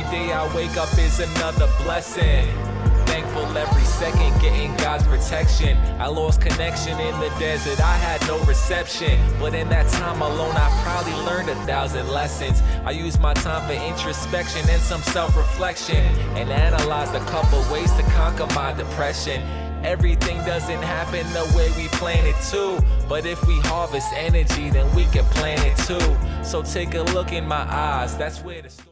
day I wake up is another blessing. Thankful every second, getting God's protection. I lost connection in the desert, I had no reception. But in that time alone, I probably learned 1,000 lessons. I used my time for introspection and some self-reflection, and analyzed a couple ways to conquer my depression. Everything doesn't happen the way we plan it to, but if we harvest energy, then we can plan it too. So take a look in my eyes, that's where the story...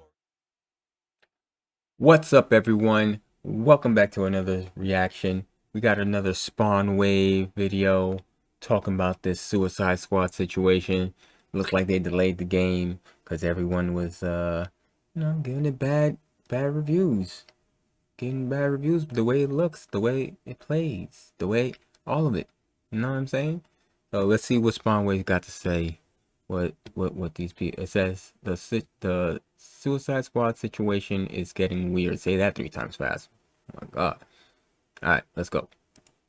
What's up, everyone? Welcome back to another reaction. We got another Spawn Wave video talking about this Suicide Squad situation. Looks like they delayed the game because everyone was giving it bad reviews. Getting bad reviews, the way it looks, the way it plays, the way, all of it. You know what I'm saying? So let's see what Spawn Wave got to say. What these people, it says the Suicide Squad situation is getting weird. Say that 3 times fast. Oh my god. All right, let's go.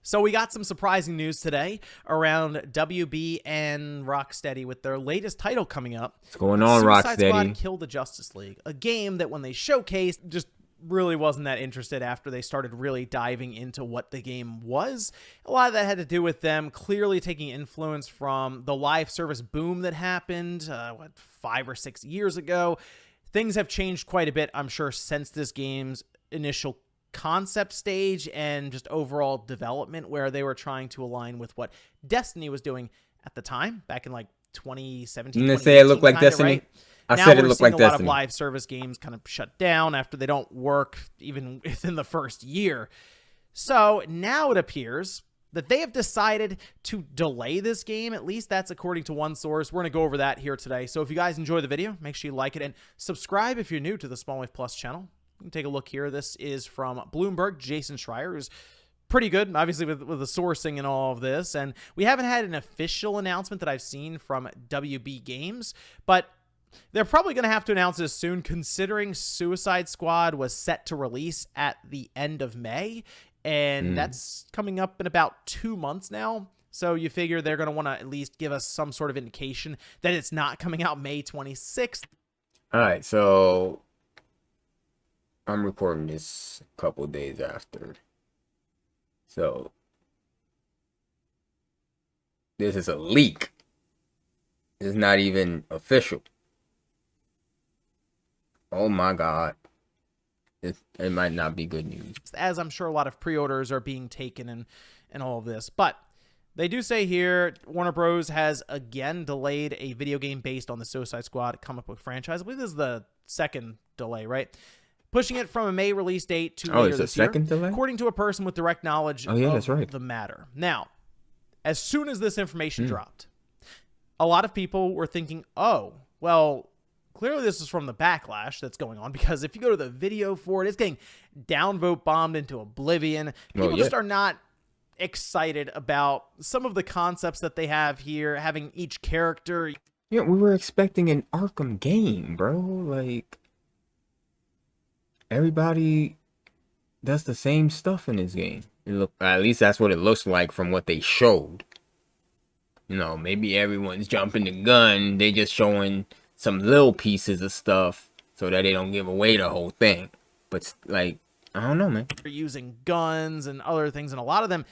So we got some surprising news today around WB and Rocksteady with their latest title coming up. What's going on, Suicide Rocksteady? Squad Kill the Justice League, a game that when they showcased just really wasn't that interested after they started really diving into what the game was. A lot of that had to do with them clearly taking influence from the live service boom that happened, 5 or 6 years ago. Things have changed quite a bit, I'm sure, since this game's initial concept stage and just overall development, where they were trying to align with what Destiny was doing at the time, back in like 2017. Didn't they say it looked like kinda, Destiny? Right? I now said it we're looked seeing like a lot Destiny. of live service games kind of shut down after they don't work even within the first year. So now it appears that they have decided to delay this game. At least that's according to one source. We're going to go over that here today. So if you guys enjoy the video, make sure you like it and subscribe if you're new to the Spawn Wave Plus channel. You can take a look here. This is from Bloomberg, Jason Schreier, who's pretty good, obviously, with the sourcing and all of this. And we haven't had an official announcement that I've seen from WB Games, but they're probably going to have to announce this soon, considering Suicide Squad was set to release at the end of May, and that's coming up in about 2 months now. So you figure they're going to want to at least give us some sort of indication that it's not coming out May 26th. All right, so I'm recording this a couple days after. So this is a leak. It's not even official. Oh my god. It might not be good news. As I'm sure a lot of pre-orders are being taken and all of this. But they do say here, Warner Bros. Has again delayed a video game based on the Suicide Squad comic book franchise. I believe this is the second delay, right? Pushing it from a May release date to later this year, delay? according to a person with direct knowledge of the matter. Now, as soon as this information dropped, a lot of people were thinking, oh, well, clearly this is from the backlash that's going on, because if you go to the video for it, it's getting downvote bombed into oblivion. People just are not excited about some of the concepts that they have here, having each character. Yeah, we were expecting an Arkham game, bro. Like, everybody does the same stuff in this game. At least that's what it looks like from what they showed. You know, maybe everyone's jumping the gun. They just showing some little pieces of stuff so that they don't give away the whole thing. But, like, I don't know, man. They're using guns and other things, and a lot of them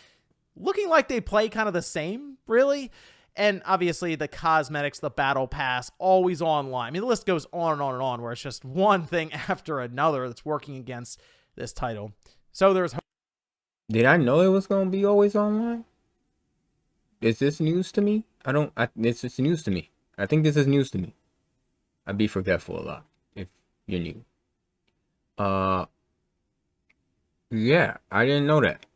looking like they play kind of the same, really. And obviously the cosmetics, the battle pass, always online. I mean, the list goes on and on and on, where it's just one thing after another that's working against this title. So there's... Did I know it was going to be always online? Is this news to me? This is news to me. I think this is news to me. I'd be forgetful a lot if you're new. Yeah, I didn't know that.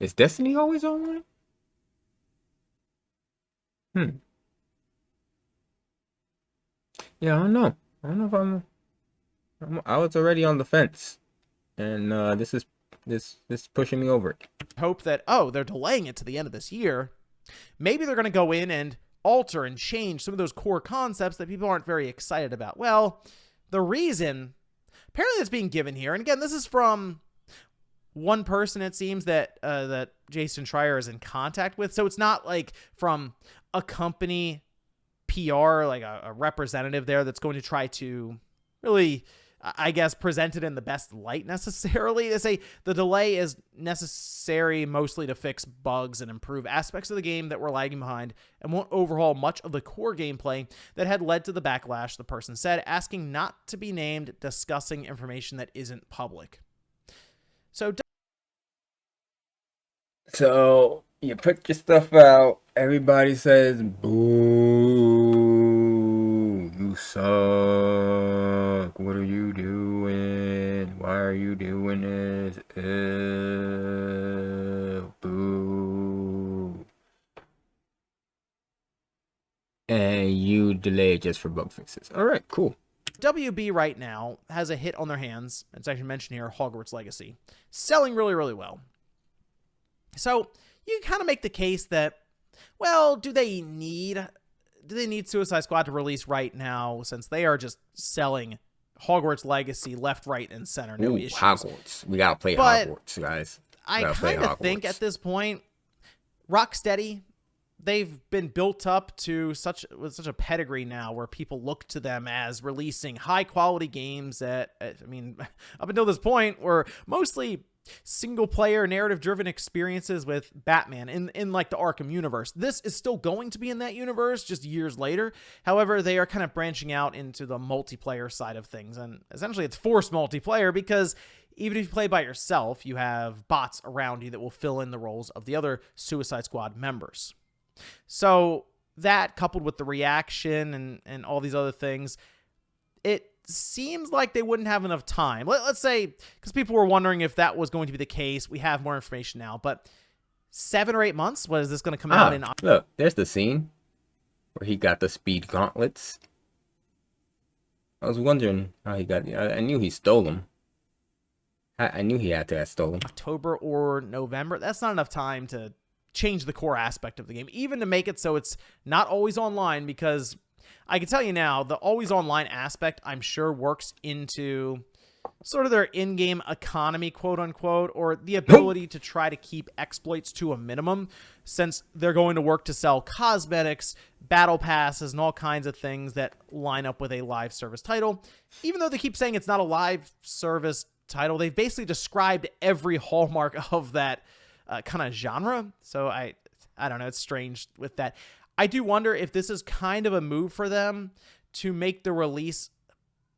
Is Destiny always online? Yeah, I don't know. I don't know if I was already on the fence, and this is pushing me over it. Hope that, oh, they're delaying it to the end of this year. Maybe they're going to go in and alter and change some of those core concepts that people aren't very excited about. Well, the reason apparently that's being given here, and again, this is from one person, it seems, that that Jason Schreier is in contact with. So it's not like from a company PR, like a representative there that's going to try to really I guess, presented in the best light necessarily. They say the delay is necessary mostly to fix bugs and improve aspects of the game that were lagging behind and won't overhaul much of the core gameplay that had led to the backlash, the person said, asking not to be named, discussing information that isn't public. So you put your stuff out, everybody says, boo, you suck, what are you doing, why are you doing this, boo, and you delay it just for bug fixes. All right, cool. WB right now has a hit on their hands. It's actually mentioned here, Hogwarts Legacy, selling really, really well. So you kind of make the case that, well, do they need Suicide Squad to release right now, since they are just selling Hogwarts Legacy left, right, and center? No issues. Hogwarts. We gotta play Hogwarts, guys. I kind of think at this point, Rocksteady, they've been built up to with such a pedigree now, where people look to them as releasing high quality games that, I mean, up until this point, were mostly single player narrative driven experiences with Batman in like the Arkham universe. This is still going to be in that universe just years later. However, they are kind of branching out into the multiplayer side of things, and essentially it's forced multiplayer, because even if you play by yourself, you have bots around you that will fill in the roles of the other Suicide Squad members. So that, coupled with the reaction and all these other things, it seems like they wouldn't have enough time. Let's say, because people were wondering if that was going to be the case. We have more information now, but 7 or 8 months? What is this going to come out in? Look, there's the scene where he got the speed gauntlets. I was wondering how he got. I knew he stole them. I knew he had to have stolen them. October or November. That's not enough time to change the core aspect of the game, even to make it so it's not always online, because I can tell you now, the always online aspect, I'm sure, works into sort of their in-game economy, quote unquote, or the ability to try to keep exploits to a minimum, since they're going to work to sell cosmetics, battle passes, and all kinds of things that line up with a live service title. Even though they keep saying it's not a live service title, they've basically described every hallmark of that kind of genre. So I don't know, it's strange with that. I do wonder if this is kind of a move for them to make the release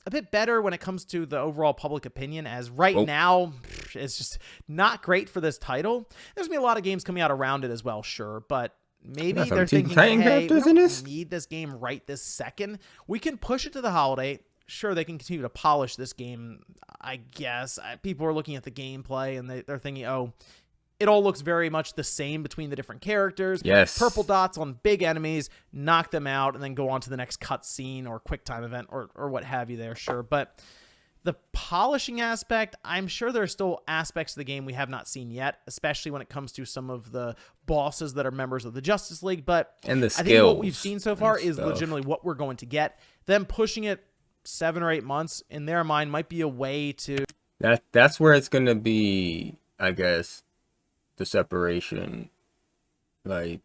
a bit better when it comes to the overall public opinion, as right now it's just not great for this title. There's gonna be a lot of games coming out around it as well, sure, but maybe they're thinking, hey, we don't need this game right this second. We can push it to the holiday. Sure, they can continue to polish this game, I guess. People are looking at the gameplay and they're thinking, oh, it all looks very much the same between the different characters. Yes. Purple dots on big enemies, knock them out, and then go on to the next cutscene or quick time event or what have you there, sure. But the polishing aspect, I'm sure there are still aspects of the game we have not seen yet, especially when it comes to some of the bosses that are members of the Justice League. But and the I think what we've seen so far is legitimately what we're going to get. Them pushing it 7 or 8 months, in their mind, might be a way to... That's where it's going to be, I guess, the separation. Like,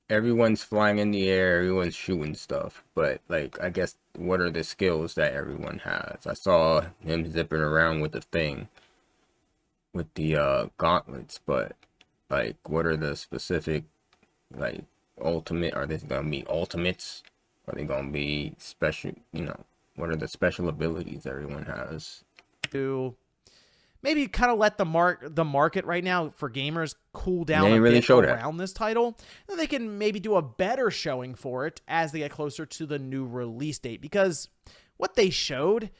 everyone's flying in the air, everyone's shooting stuff, but like, I guess, what are the skills that everyone has? I saw him zipping around with the thing, with the gauntlets, but like, what are the specific, like, ultimate? Are they gonna be ultimates? Are they gonna be special? You know, what are the special abilities everyone has? To maybe kind of let the market right now for gamers cool down a really bit around this title. Then they can maybe do a better showing for it as they get closer to the new release date, because what they showed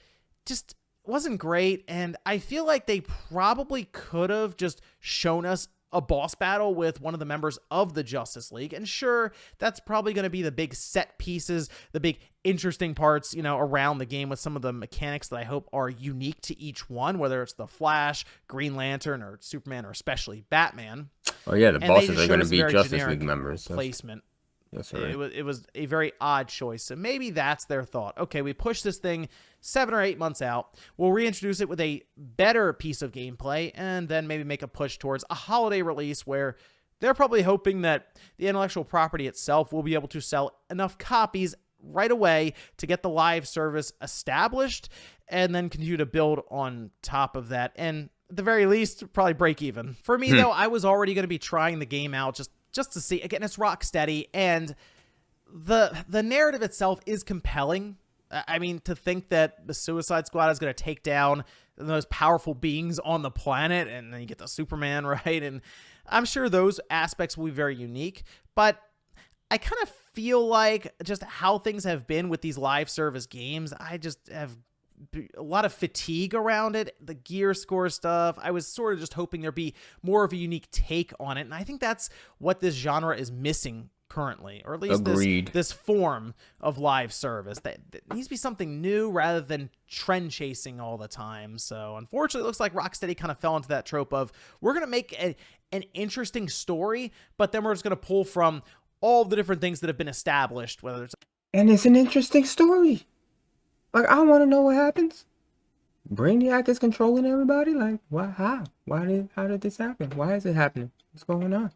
just wasn't great, and I feel like they probably could have just shown us a boss battle with one of the members of the Justice League. And sure, that's probably going to be the big set pieces, the big interesting parts, you know, around the game, with some of the mechanics that I hope are unique to each one, whether it's the Flash, Green Lantern, or Superman, or especially Batman. Oh yeah, the bosses are going to be Justice League members. Placement. That's right. It was a very odd choice. So maybe that's their thought. Okay, we push this thing 7 or 8 months out. We'll reintroduce it with a better piece of gameplay, and then maybe make a push towards a holiday release where they're probably hoping that the intellectual property itself will be able to sell enough copies right away to get the live service established. and then continue to build on top of that. And at the very least, probably break even. For me, though, I was already going to be trying the game out just to see. Again, it's Rocksteady, and the narrative itself is compelling. I mean, to think that the Suicide Squad is going to take down the most powerful beings on the planet, and then you get the Superman, right? And I'm sure those aspects will be very unique, but I kind of feel like just how things have been with these live service games, I just have a lot of fatigue around it. The gear score stuff, I was sort of just hoping there'd be more of a unique take on it, and I think that's what this genre is missing currently, or at least this form of live service. That needs to be something new rather than trend chasing all the time. So unfortunately, it looks like Rocksteady kind of fell into that trope of, we're going to make an interesting story, but then we're just going to pull from all the different things that have been established, whether it's... And it's an interesting story. Like, I want to know what happens. Brainiac is controlling everybody? Like, why? How? How did this happen? Why is it happening? What's going on?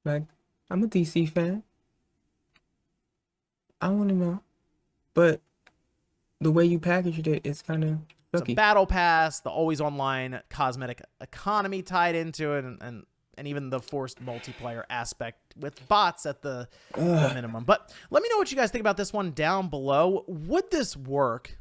Like, I'm a DC fan. I want to know. But the way you packaged it, it's kind of sucky. It's a battle pass, the always online cosmetic economy tied into it, and even the forced multiplayer aspect with bots at the minimum. But let me know what you guys think about this one down below. Would this work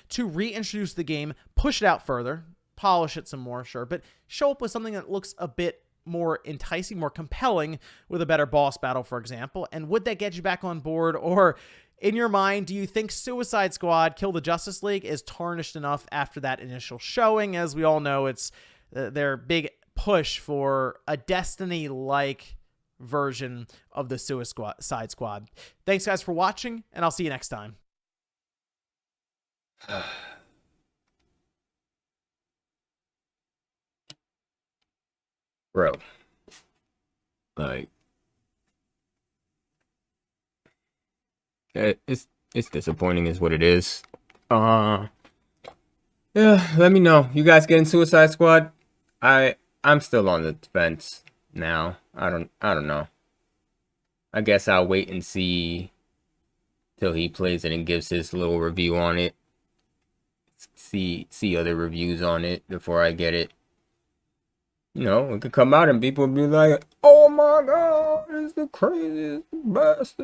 to reintroduce the game, push it out further, polish it some more, sure, but show up with something that looks a bit more enticing, more compelling, with a better boss battle, for example? And would that get you back on board? Or in your mind, do you think Suicide Squad Kill the Justice League is tarnished enough after that initial showing? As we all know, it's their big push for a Destiny-like version of the Suicide Squad. Thanks, guys, for watching, and I'll see you next time. Bro. Like, it's disappointing is what it is. Yeah, let me know. You guys getting Suicide Squad? I'm still on the fence now. I don't know. I guess I'll wait and see till he plays it and gives his little review on it. See other reviews on it before I get it. You know, it could come out and people will be like, "Oh my God, it's the craziest, best,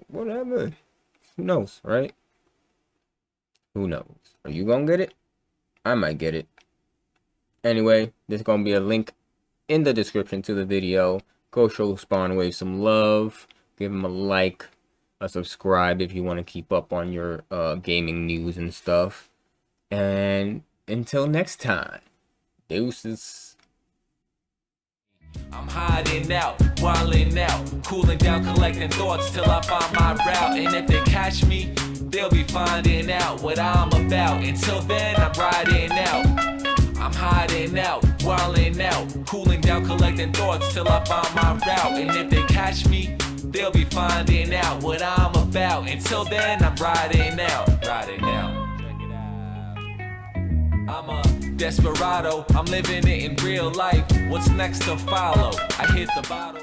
whatever." Who knows, right? Who knows? Are you gonna get it? I might get it. Anyway, there's gonna be a link in the description to the video. Go show Spawnwave some love. Give him a like, a subscribe if you want to keep up on your gaming news and stuff. And until next time, deuces. I'm hiding out, wilding out, cooling down, collecting thoughts till I find my route. And if they catch me, they'll be finding out what I'm about. Until then, I'm riding out. I'm hiding out, wilding out, cooling down, collecting thoughts till I find my route. And if they catch me, they'll be finding out what I'm about. Until then, I'm riding out, riding out. Check it out. I'm a desperado, I'm living it in real life. What's next to follow? I hit the bottle.